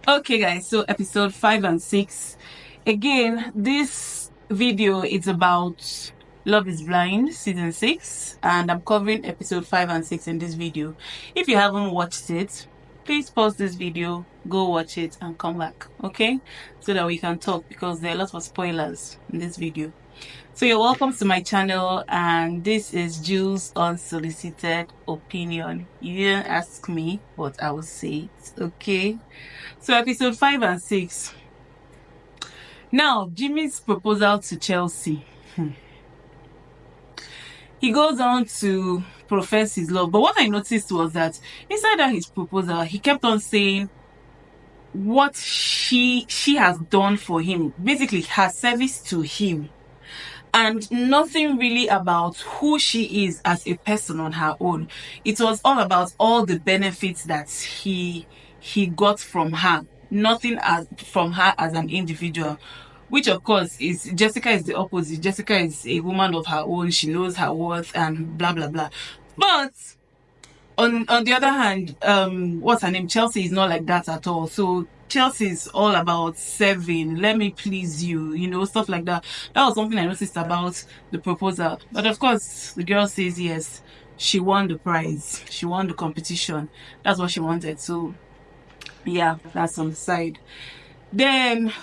Okay, guys, so episode 5 and 6. Again, this video is about Love is Blind season 6, and I'm covering episode 5 and 6 in this video. If you haven't watched it, please pause this video, go watch it, and come back, okay? So that we can talk, because there are lots of spoilers in this video. So you're welcome to my channel, and this is Jules' unsolicited opinion. You didn't ask me, but I will say it, okay? So episode 5 and 6. Now, Jimmy's proposal to Chelsea. He goes on to profess his love. But what I noticed was that inside that his proposal, he kept on saying what she has done for him. Basically, her service to him. And nothing really about who she is as a person on her own. It was all about all the benefits that he got from her. Nothing from her as an individual. Which of course is Jessica is the opposite. Jessica is a woman of her own. She knows her worth and blah blah blah. But on the other hand, what's her name? Chelsea is not like that at all. So Chelsea is all about serving, let me please you, stuff like that. That was something I noticed about the proposal. But of course, the girl says yes. She won the prize. She won the competition. That's what she wanted. So yeah, that's on the side. Then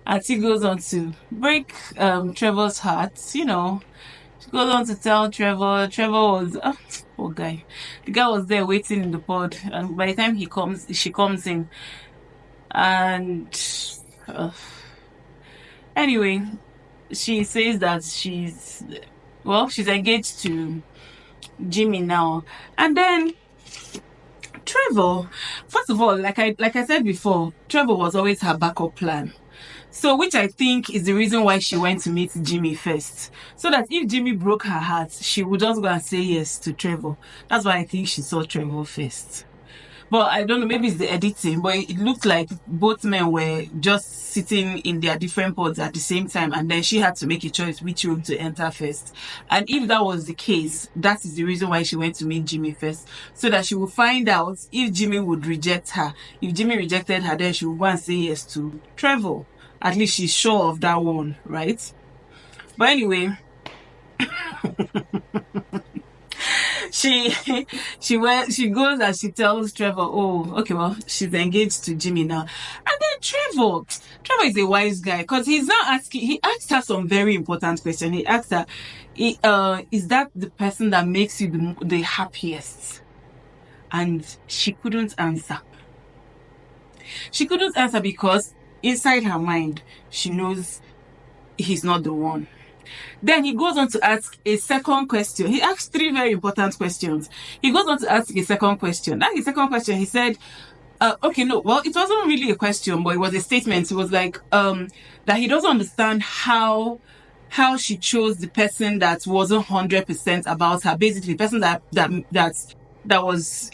Auntie goes on to break Trevor's heart, She goes on to tell Trevor was poor guy. The guy was there waiting in the pod, and by the time she comes in, and anyway, she says that she's engaged to Jimmy now. And then Trevor, first of all, like I said before, Trevor was always her backup plan. So, which I think is the reason why she went to meet Jimmy first. So that if Jimmy broke her heart, she would just go and say yes to Trevor. That's why I think she saw Trevor first. But I don't know, maybe it's the editing, but it looked like both men were just sitting in their different pods at the same time, and then she had to make a choice which room to enter first. And if that was the case, that is the reason why she went to meet Jimmy first, so that she would find out if Jimmy would reject her. If Jimmy rejected her, then she would go and say yes to Trevor. At least she's sure of that one, right? But anyway, she goes and she tells Trevor, oh, okay, well, she's engaged to Jimmy now. And then Trevor is a wise guy, because he asked her some very important question. He asked her, is that the person that makes you the happiest? And she couldn't answer. She couldn't answer because inside her mind, she knows he's not the one. Then he goes on to ask a second question. He asked 3 very important questions. He goes on to ask a second question. That his second question, he said, okay, no, well, it wasn't really a question, but it was a statement. It was like, that he doesn't understand how she chose the person that wasn't 100% about her. Basically, the person that was,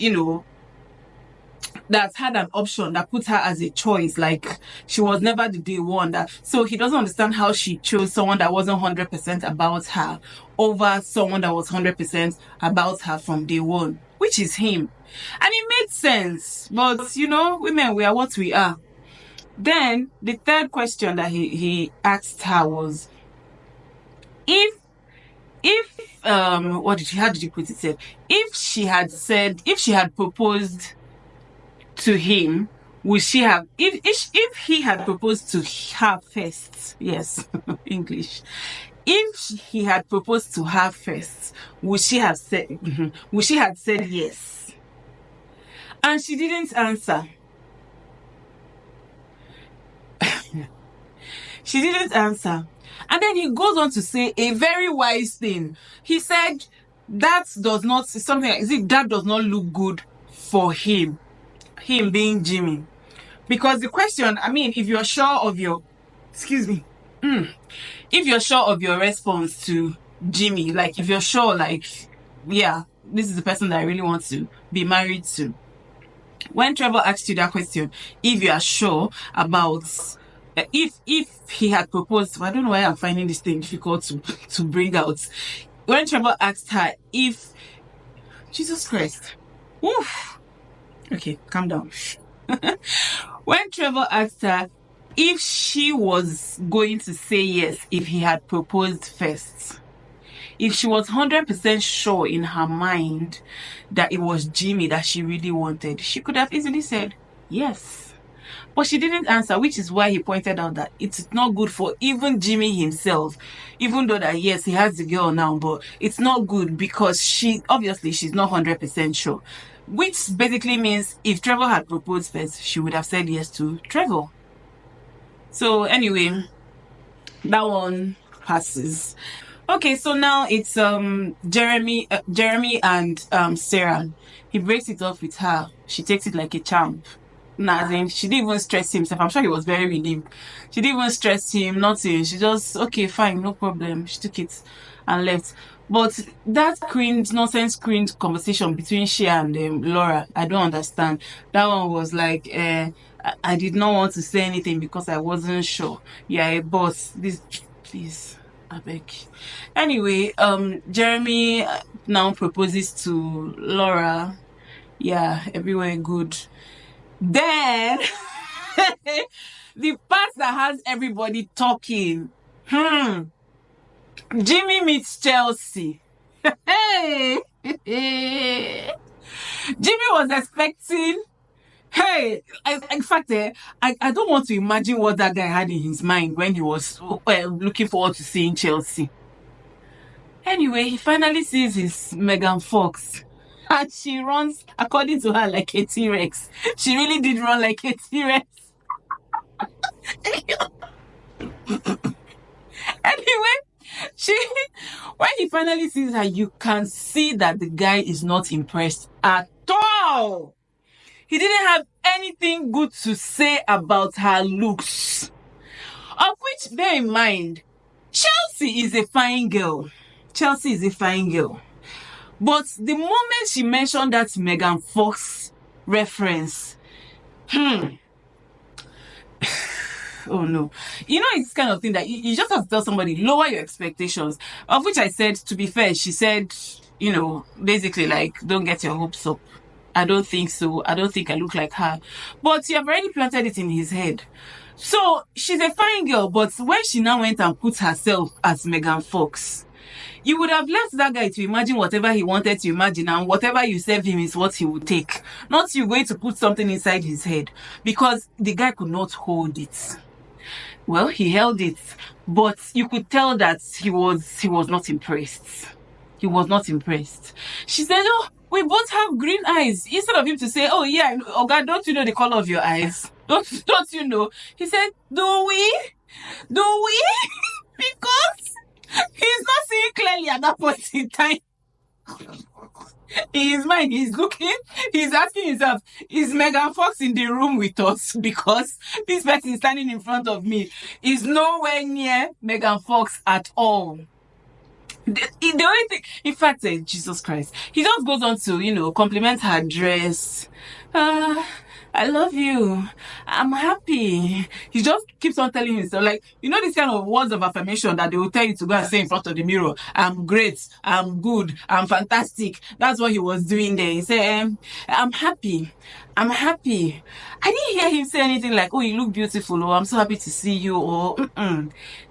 that had an option, that put her as a choice. Like, she was never the day one. So he doesn't understand how she chose someone that wasn't 100% about her over someone that was 100% about her from day one, which is him. And it made sense. But, women, we are what we are. Then the third question that he asked her was, how did you put it? If she had proposed to him, would she have, if he had proposed to her first, yes, English, if he had proposed to her first, would she have said yes? And she didn't answer. She didn't answer. And then he goes on to say a very wise thing. He said that does not look good for him being Jimmy. Because the question, if you're sure of your response to Jimmy, like if you're sure, like, yeah, this is the person that I really want to be married to. When Trevor asked you that question, if you are sure about, if he had proposed, I don't know why I'm finding this thing difficult to bring out. When Trevor asked her if, Jesus Christ, oof. Okay, calm down. When Trevor asked her if she was going to say yes if he had proposed first, if she was 100% sure in her mind that it was Jimmy that she really wanted, she could have easily said yes. But she didn't answer, which is why he pointed out that it's not good for even Jimmy himself, even though that, yes, he has the girl now, but it's not good because she's not 100% sure. Which basically means if Trevor had proposed first, she would have said yes to Trevor. So anyway, that one passes. Okay, so now it's Jeremy and Sarah. He breaks it off with her. She takes it like a champ. Nah, then she didn't even stress himself. I'm sure he was very relieved. She didn't even stress him, nothing. She just, okay, fine, no problem. She took it and left. But that nonsense cringe conversation between she and Laura, I don't understand. That one was like, I did not want to say anything because I wasn't sure. Yeah, boss, this, please, I beg. Anyway, Jeremy now proposes to Laura. Yeah, everywhere good. Then the part that has everybody talking. Jimmy meets Chelsea. Hey, Jimmy was expecting. Hey, in fact, I don't want to imagine what that guy had in his mind when he was looking forward to seeing Chelsea. Anyway, he finally sees his Megan Fox. And she runs, according to her, like a T-Rex. She really did run like a T-Rex. Anyway, when he finally sees her, you can see that the guy is not impressed at all. He didn't have anything good to say about her looks. Of which, bear in mind, Chelsea is a fine girl. But the moment she mentioned that Megan Fox reference, oh no. You know, it's kind of thing that you just have to tell somebody, lower your expectations. Of which I said, to be fair, she said, basically like, don't get your hopes up. I don't think so. I don't think I look like her. But you have already planted it in his head. So she's a fine girl, but when she now went and put herself as Megan Fox, you would have left that guy to imagine whatever he wanted to imagine, and whatever you serve him is what he would take. Not you going to put something inside his head, because the guy could not hold it. Well, he held it, but you could tell that he was not impressed. He was not impressed. She said, oh, we both have green eyes. Instead of him to say, oh yeah, oh God, don't you know the color of your eyes? Don't you know? He said, do we? Because he's not seeing clearly at that point in time. In his mind, he's asking himself, is Megan Fox in the room with us? Because this person standing in front of me is nowhere near Megan Fox at all. The only thing, in fact, Jesus Christ, he just goes on to, compliment her dress. I love you. I'm happy. He just keeps on telling himself, like, this kind of words of affirmation that they will tell you to go and say in front of the mirror. I'm great. I'm good. I'm fantastic. That's what he was doing there. He said, I'm happy. I'm happy. I didn't hear him say anything like, oh, you look beautiful, or I'm so happy to see you, or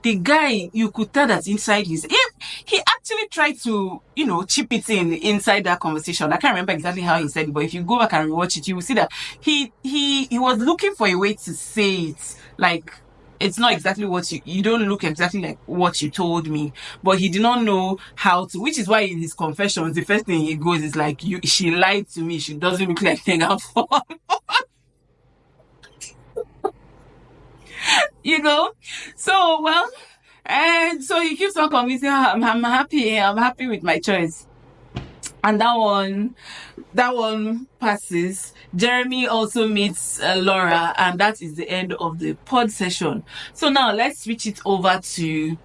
the guy, you could tell that inside he actually tried to, chip it inside that conversation. I can't remember exactly how he said it, but if you go back and watch it, you will see that he was looking for a way to say it, like, it's not exactly what you don't look exactly like what you told me, but he did not know how to, which is why in his confessions, the first thing he goes is like, she lied to me. She doesn't look like Megan Fox. So, well, and so he keeps on convincing her, I'm happy with my choice. And that one passes. Jeremy also meets Laura, and that is the end of the pod session. So now let's switch it over to,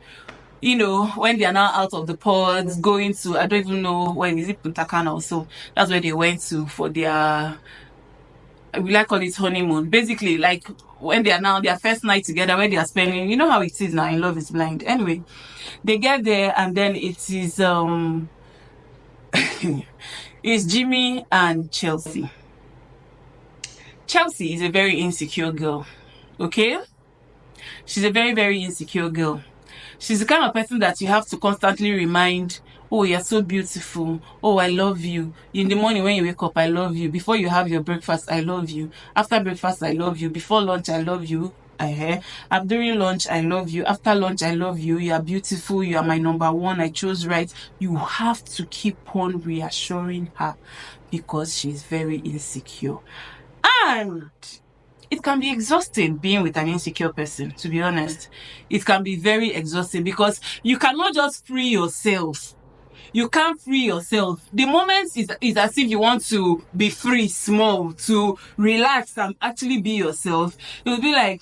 when they are now out of the pods, going to, I don't even know when, is it Punta Cana or so? That's where they went to for their, we like call it honeymoon. Basically, like when they are now their first night together, where they are spending, you know how it is now in Love is Blind. Anyway, they get there, and then it is it's Jimmy and Chelsea. Chelsea is a very insecure girl. Okay? She's a very, very insecure girl. She's the kind of person that you have to constantly remind, oh, you're so beautiful. Oh, I love you. In the morning when you wake up, I love you. Before you have your breakfast, I love you. After breakfast, I love you. Before lunch, I love you. During lunch, I love you. After lunch, I love you. You are beautiful. You are my number one. I chose right. You have to keep on reassuring her because she's very insecure. And it can be exhausting being with an insecure person, to be honest. It can be very exhausting because you cannot just free yourself. You can't free yourself. The moment is as if you want to be free, small, to relax and actually be yourself. You'll be like,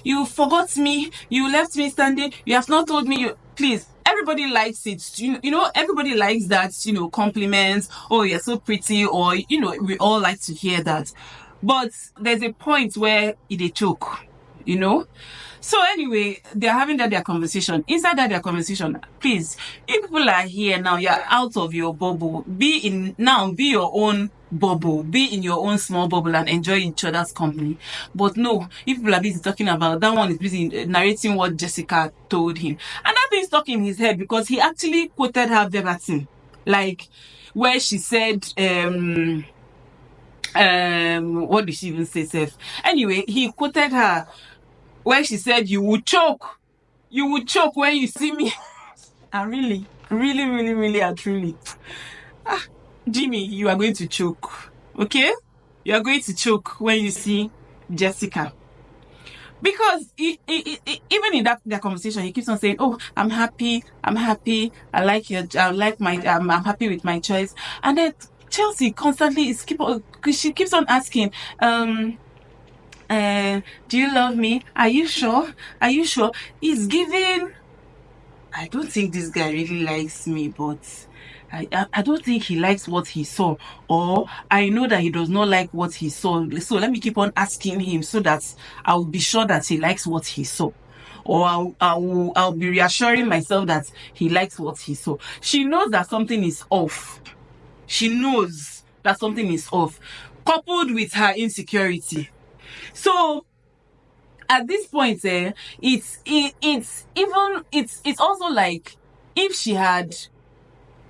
you forgot me, you left me standing, you have not told me please. Everybody likes it. You know, everybody likes that, compliments. Oh, you're so pretty, or, we all like to hear that. But there's a point where it choke, So anyway, they're having their conversation. Inside their conversation, please, if people are here now, you're out of your bubble. Be your own bubble. Be in your own small bubble and enjoy each other's company. But no, if people are busy talking about, that one is busy narrating what Jessica told him. And that thing stuck in his head because he actually quoted her verbatim. Like, where she said, what did she even say, Seth? Anyway, he quoted her where she said, you will choke when you see me. And really, and truly, Jimmy, you are going to choke, okay? You are going to choke when you see Jessica. Because even in their conversation, he keeps on saying, oh, I'm happy, I'm happy with my choice. And then Chelsea constantly she keeps on asking, do you love me? Are you sure? He's giving, I don't think this guy really likes me, but I don't think he likes what he saw, or I know that he does not like what he saw. So let me keep on asking him so that I'll be sure that he likes what he saw. Or I'll be reassuring myself that he likes what he saw. She knows that something is off. She knows that something is off, coupled with her insecurity. So at this point, it's also like if she had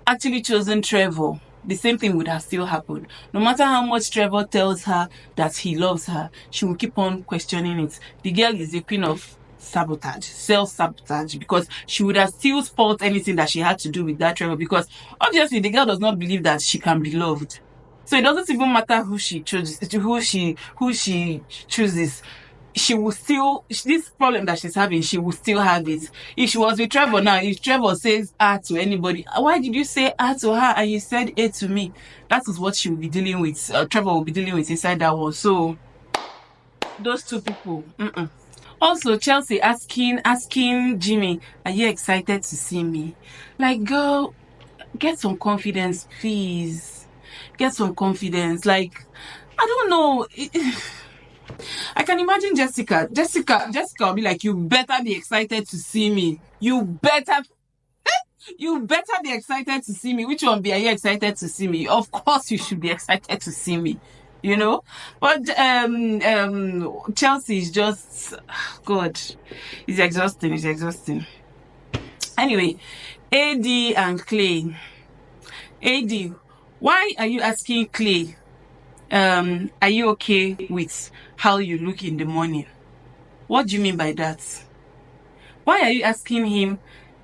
actually chosen Trevor, the same thing would have still happened. No matter how much Trevor tells her that he loves her, she will keep on questioning it. The girl is the queen of sabotage, self-sabotage, because she would have still spoiled anything that she had to do with that Trevor, because obviously the girl does not believe that she can be loved. So it doesn't even matter who she chooses. She will still, this problem that she's having, she will still have it. If she was with Trevor now, if Trevor says A to anybody, why did you say A to her and you said A to me? That is what she will be dealing with. Trevor will be dealing with inside that one. So those two people. Also, Chelsea asking Jimmy, are you excited to see me? Like, girl, get some confidence, please. Get some confidence. Like, I don't know. I can imagine Jessica will be like, you better be excited to see me. You better be excited to see me. Which one are you excited to see me? Of course you should be excited to see me. But Chelsea is just, God, it's exhausting. Anyway, AD and Clay. AD, why are you asking Clay, are you okay with how you look in the morning? What do you mean by that? Why are you asking him?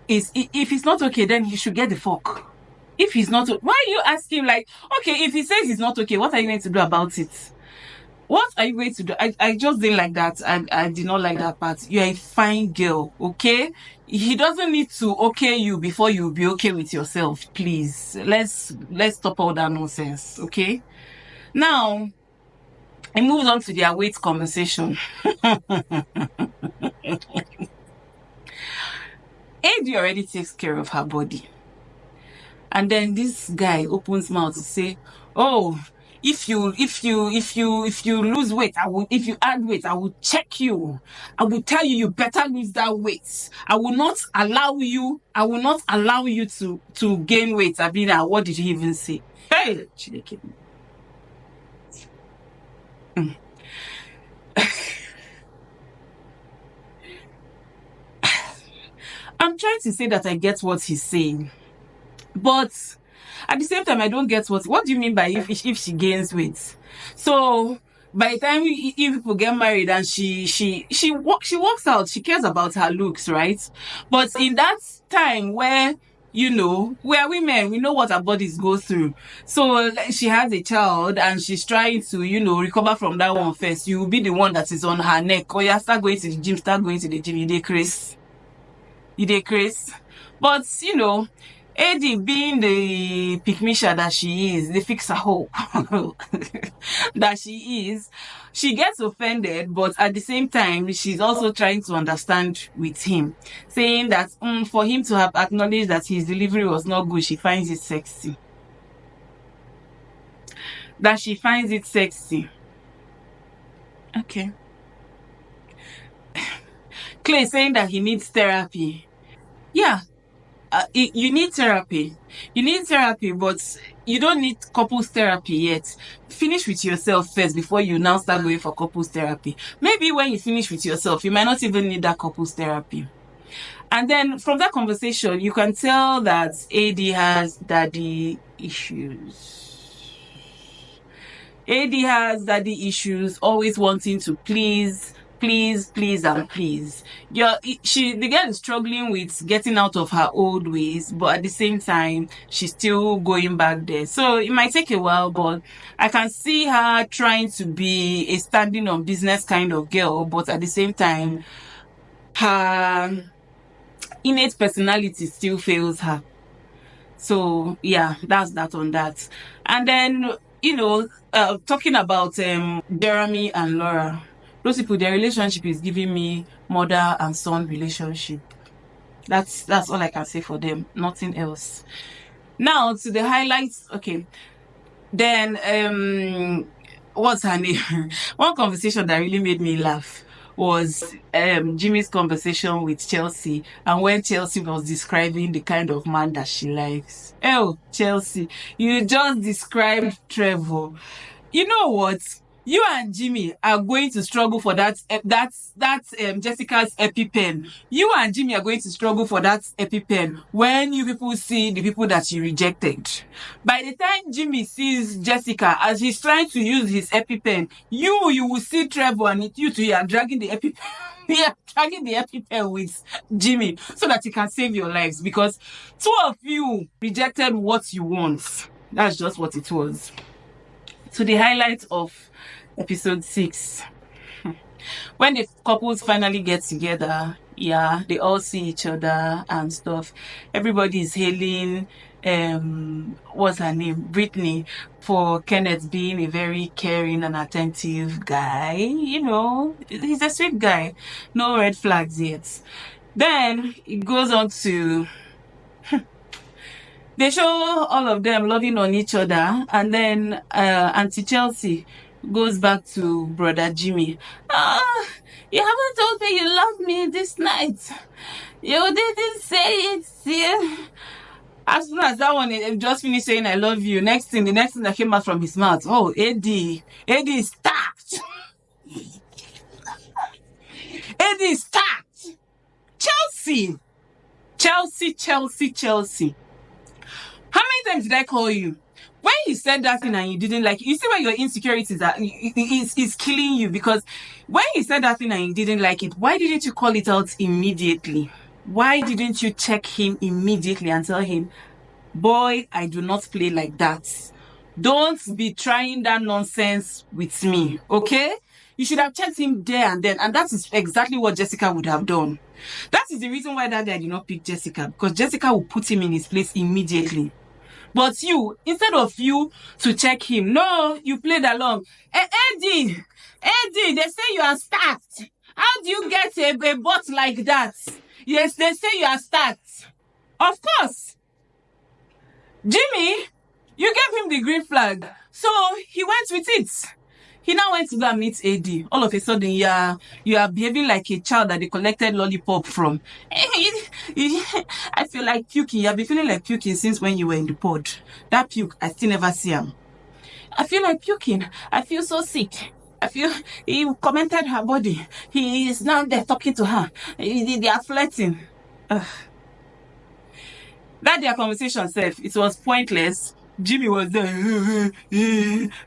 If he's not okay, then he should get the fuck. If he's not, why are you asking, like, okay, if he says he's not okay, what are you going to do about it? What are you going to do? I just didn't like that. I did not like that part. You're a fine girl, okay? He doesn't need to okay you before you'll be okay with yourself. Please, let's stop all that nonsense, okay? Now, it moves on to their weight conversation. AD already takes care of her body. And then this guy opens mouth to say, oh, if you lose weight, if you add weight, I will check you. I will tell you better lose that weight. I will not allow you to gain weight. I mean, what did he even say? Hey, I'm trying to say that I get what he's saying, but at the same time, I don't get what do you mean by if she gains weight? So by the time if people get married and she walks out, she cares about her looks, right? But in that time where we are women, we know what our bodies go through. So like, she has a child and she's trying to, recover from that one first. You will be the one that is on her neck. Oh yeah, start going to the gym, you decrease. You decrease. But Eddie, being the pickmisha that she is, the fixer hope that she is, she gets offended, but at the same time, she's also trying to understand with him, saying that for him to have acknowledged that his delivery was not good, she finds it sexy. That she finds it sexy. Okay. Clay saying that he needs therapy. Yeah. You need therapy. You need therapy, but you don't need couples therapy yet. Finish with yourself first before you now start going for couples therapy. Maybe when you finish with yourself, you might not even need that couples therapy. And then from that conversation, you can tell that AD has daddy issues. AD has daddy issues, always wanting to please, and please. The girl is struggling with getting out of her old ways, but at the same time, she's still going back there. So it might take a while, but I can see her trying to be a standing on business kind of girl, but at the same time, her innate personality still fails her. So yeah, that's that on that. And then, talking about Jeremy and Laura, those people, their relationship is giving me mother and son relationship. That's all I can say for them. Nothing else. Now to the highlights. Okay. Then what's her name? One conversation that really made me laugh was Jimmy's conversation with Chelsea, and when Chelsea was describing the kind of man that she likes. Oh, Chelsea, you just described Trevor. You know what? You and Jimmy are going to struggle for that Jessica's EpiPen. You and Jimmy are going to struggle for that EpiPen when you people see the people that you rejected. By the time Jimmy sees Jessica as he's trying to use his EpiPen, you will see Trevor, and you two are dragging the EpiPen. Yeah, dragging the EpiPen with Jimmy so that he can save your lives, because two of you rejected what you want. That's just what it was. So the highlight of episode 6, when the couples finally get together, yeah, they all see each other and stuff. Everybody is hailing what's her name, Brittany, for Kenneth being a very caring and attentive guy. He's a sweet guy. No red flags yet. Then it goes on to they show all of them loving on each other, and then Auntie Chelsea goes back to brother Jimmy. You haven't told me you love me this night. You didn't say it. Yeah. As soon as that one just finished saying I love you, the next thing that came out from his mouth, oh, Eddie is stacked. Eddie is stacked. Chelsea. How many times did I call you? When you said that thing and you didn't like it, you see where your insecurities are, is killing you, because when you said that thing and you didn't like it, why didn't you call it out immediately? Why didn't you check him immediately and tell him, boy, I do not play like that. Don't be trying that nonsense with me, okay? You should have checked him there and then, and that is exactly what Jessica would have done. That is the reason why that day I did not pick Jessica, because Jessica will put him in his place immediately. But you, instead of you to check him, no, you played along. Eddie, they say you are stacked. How do you get a butt like that? Yes, they say you are stacked. Of course. Jimmy, you gave him the green flag, so he went with it. He now went to go and meet AD. All of a sudden, you are behaving like a child that they collected lollipop from. I feel like puking. You have been feeling like puking since when you were in the pod. That puke, I still never see him. I feel like puking. I feel so sick. I feel he commented her body. He is now there talking to her. They are flirting. Ugh. That their conversation self, it was pointless. Jimmy was there.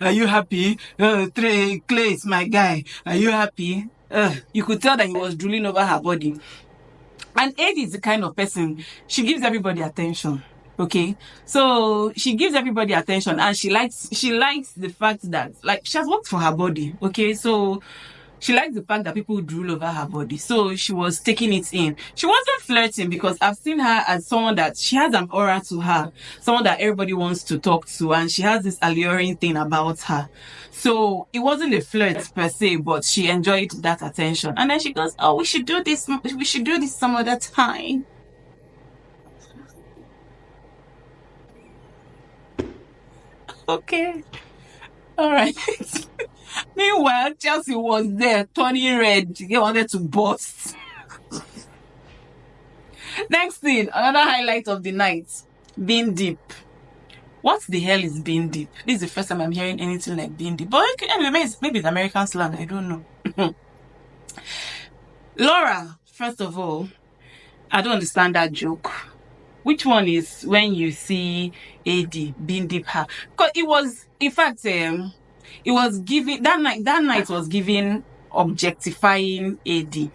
Are you happy? Clay is my guy. Are you happy? You could tell that he was drooling over her body. And Eddie is the kind of person, she gives everybody attention. Okay. So she gives everybody attention, and she likes the fact that, like, she has worked for her body. Okay. So she likes the fact that people drool over her body. So she was taking it in. She wasn't flirting, because I've seen her as someone that she has an aura to her, someone that everybody wants to talk to, and she has this alluring thing about her. So it wasn't a flirt per se, but she enjoyed that attention. And then she goes, "Oh, we should do this some other time." Okay. All right. Meanwhile, Chelsea was there turning red. He wanted to burst. Next thing, another highlight of the night, being deep. What the hell is being deep? This is the first time I'm hearing anything like being deep. But anyway, maybe it's American slang. I don't know. Laura, first of all, I don't understand that joke. Which one is when you see AD being deep her? Because it was, in fact, it was giving, that night was giving objectifying AD.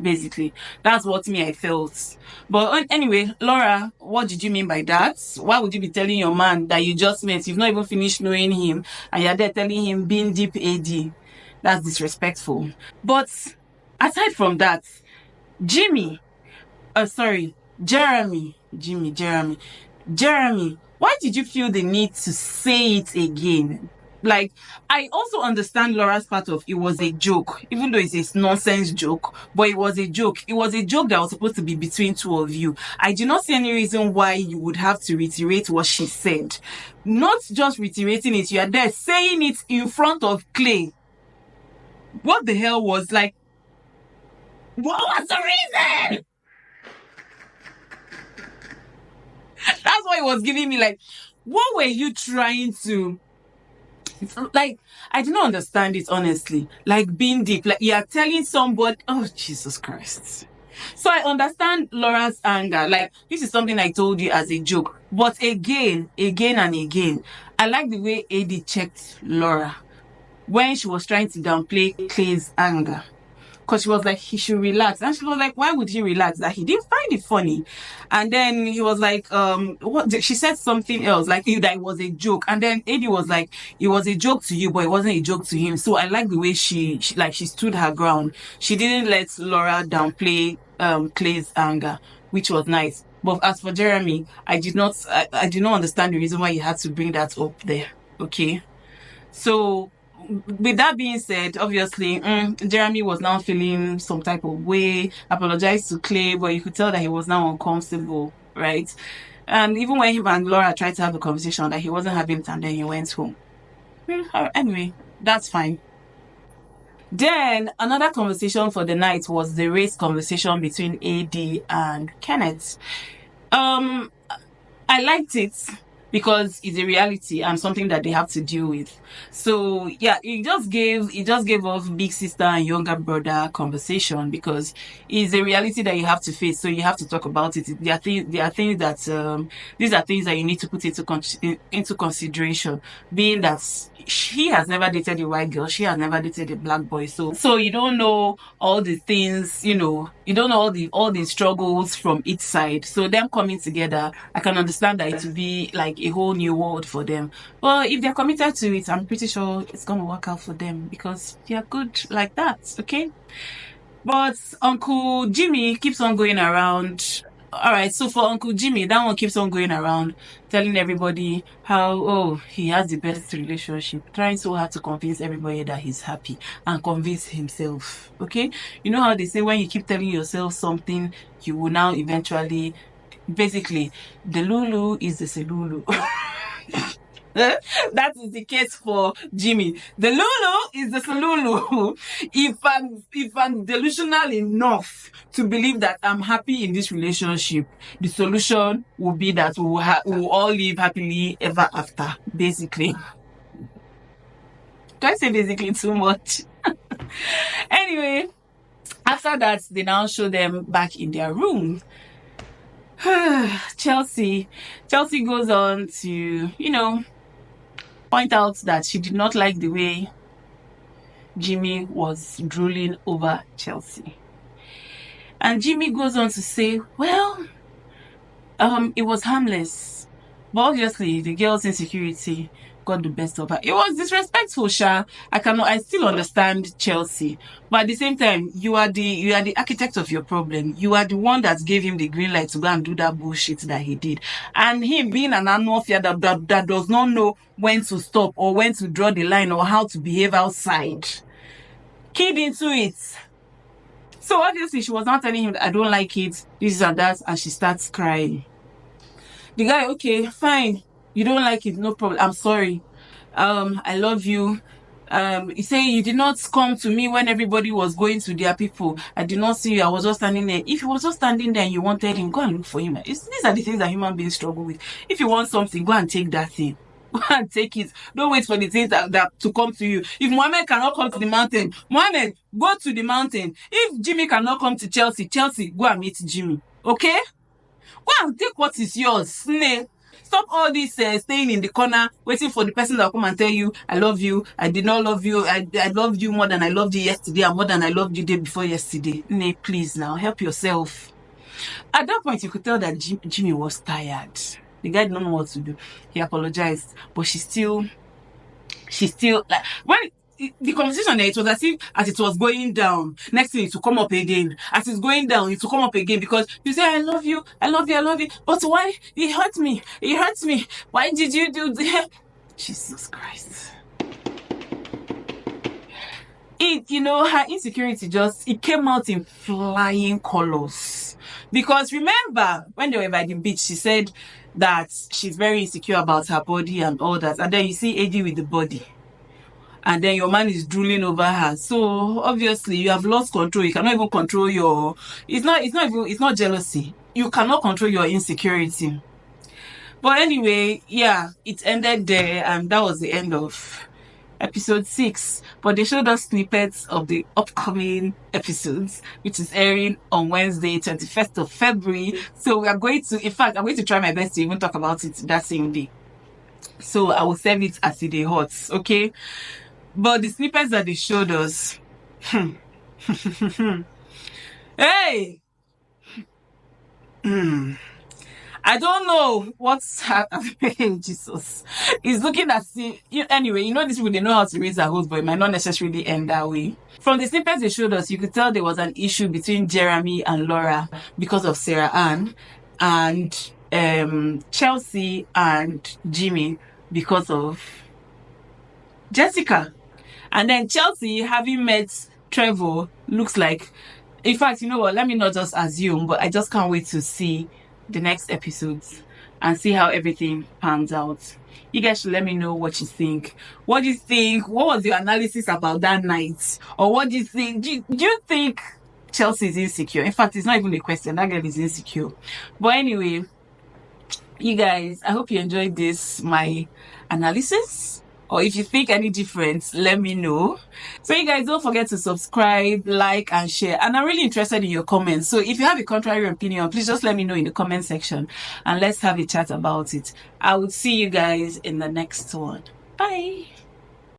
Basically, that's what I felt. But anyway, Laura, what did you mean by that? Why would you be telling your man that you just met, you've not even finished knowing him, and you're there telling him being deep AD? That's disrespectful. But aside from that, Jeremy, why did you feel the need to say it again? Like, I also understand Laura's part of it was a joke, even though it's a nonsense joke, but it was a joke. It was a joke that was supposed to be between two of you. I do not see any reason why you would have to reiterate what she said. Not just reiterating it, you are there saying it in front of Clay. What the hell was, like, what was the reason? That's what it was giving me. Like, what were you trying to, like, I do not understand it, honestly. Like, being deep, like, you are telling somebody, oh, Jesus Christ. So I understand Laura's anger. Like, this is something I told you as a joke. But again and again, I like the way AD checked Laura when she was trying to downplay Clay's anger. Because she was like, he should relax. And she was like, why would he relax? That he didn't find it funny. And then he was like, she said something else, like that it was a joke. And then Eddie was like, it was a joke to you, but it wasn't a joke to him. So I like the way she stood her ground. She didn't let Laura downplay Clay's anger, which was nice. But as for Jeremy, I did not understand the reason why you had to bring that up there. Okay. So with that being said, obviously, Jeremy was now feeling some type of way, apologized to Clay, but you could tell that he was now uncomfortable, right? And even when him and Laura tried to have a conversation, that he wasn't having it, and then he went home. Anyway, that's fine. Then another conversation for the night was the race conversation between AD and Kenneth. I liked it because it's a reality and something that they have to deal with. So yeah, it just gave us big sister and younger brother conversation, because it's a reality that you have to face. So you have to talk about it. There are things that these are things that you need to put into consideration. Being that she has never dated a white girl, she has never dated a black boy. So you don't know all the things, you don't know all the struggles from each side. So them coming together, I can understand that it will be like a whole new world for them. But if they're committed to it, I'm pretty sure it's gonna work out for them, because they're good like that. Okay. But Uncle Jimmy keeps on going around. All right, so for Uncle Jimmy, that one keeps on going around telling everybody how, he has the best relationship, trying so hard to convince everybody that he's happy and convince himself. Okay, you know how they say when you keep telling yourself something, you will now eventually, basically, the Lulu is the Selulu. That is the case for Jimmy. The Lulu is the Lulu. If I'm delusional enough to believe that I'm happy in this relationship, the solution will be that we will all live happily ever after, basically. Do I say basically too much? Anyway, after that, they now show them back in their room. Chelsea goes on to, point out that she did not like the way Jimmy was drooling over Chelsea. And Jimmy goes on to say, well, it was harmless. But obviously, the girl's insecurity got the best of her. It was disrespectful, Sha. I still understand Chelsea. But at the same time, you are the architect of your problem. You are the one that gave him the green light to go and do that bullshit that he did. And him being an anofia that does not know when to stop or when to draw the line or how to behave outside. Keyed into it. So obviously, she was not telling him that I don't like it, this and that, and she starts crying. The guy, okay, fine. You don't like it, no problem. I'm sorry. I love you. You say you did not come to me when everybody was going to their people. I did not see you. I was just standing there. If you was just standing there and you wanted him, go and look for him. These are the things that human beings struggle with. If you want something, go and take that thing. Go and take it. Don't wait for the things that to come to you. If Mohammed cannot come to the mountain, Mohammed, go to the mountain. If Jimmy cannot come to Chelsea, go and meet Jimmy. Okay? Go and take what is yours. Stop all this staying in the corner, waiting for the person that will come and tell you, I love you, I did not love you, I loved you more than I loved you yesterday, and more than I loved you the day before yesterday. Please now, help yourself. At that point, you could tell that Jimmy was tired. The guy did not know what to do. He apologized, but she still like, when the conversation there, it was as if as it was going down, next thing it will come up again. As it's going down, it will come up again because you say, I love you. But why? It hurts me. Why did you do that? Jesus Christ. Her insecurity it came out in flying colors. Because remember, when they were by the beach, she said that she's very insecure about her body and all that. And then you see AD with the body. And then your man is drooling over her. So obviously you have lost control. You cannot even control it's not jealousy. You cannot control your insecurity. But anyway, yeah, it ended there, and that was the end of episode 6. But they showed us snippets of the upcoming episodes, which is airing on Wednesday, 21st of February. So I'm going to try my best to even talk about it that same day. So I will serve it as it hot, okay? But the snippets that they showed us, hey! I don't know what's happening. Jesus. It's looking as if, anyway, these people, they know how to raise their hopes, but it might not necessarily end that way. From the snippets they showed us, you could tell there was an issue between Jeremy and Laura because of Sarah Ann, and Chelsea and Jimmy because of Jessica. And then Chelsea, having met Trevor, looks like, in fact, you know what, let me not just assume, but I just can't wait to see the next episodes and see how everything pans out. You guys should let me know what you think. What do you think? What was your analysis about that night? Or what do you think? Do you think Chelsea is insecure? In fact, it's not even a question. That girl is insecure. But anyway, you guys, I hope you enjoyed my analysis. Or if you think any different, let me know. So you guys, don't forget to subscribe, like, and share. And I'm really interested in your comments. So if you have a contrary opinion, please just let me know in the comment section. And let's have a chat about it. I will see you guys in the next one. Bye.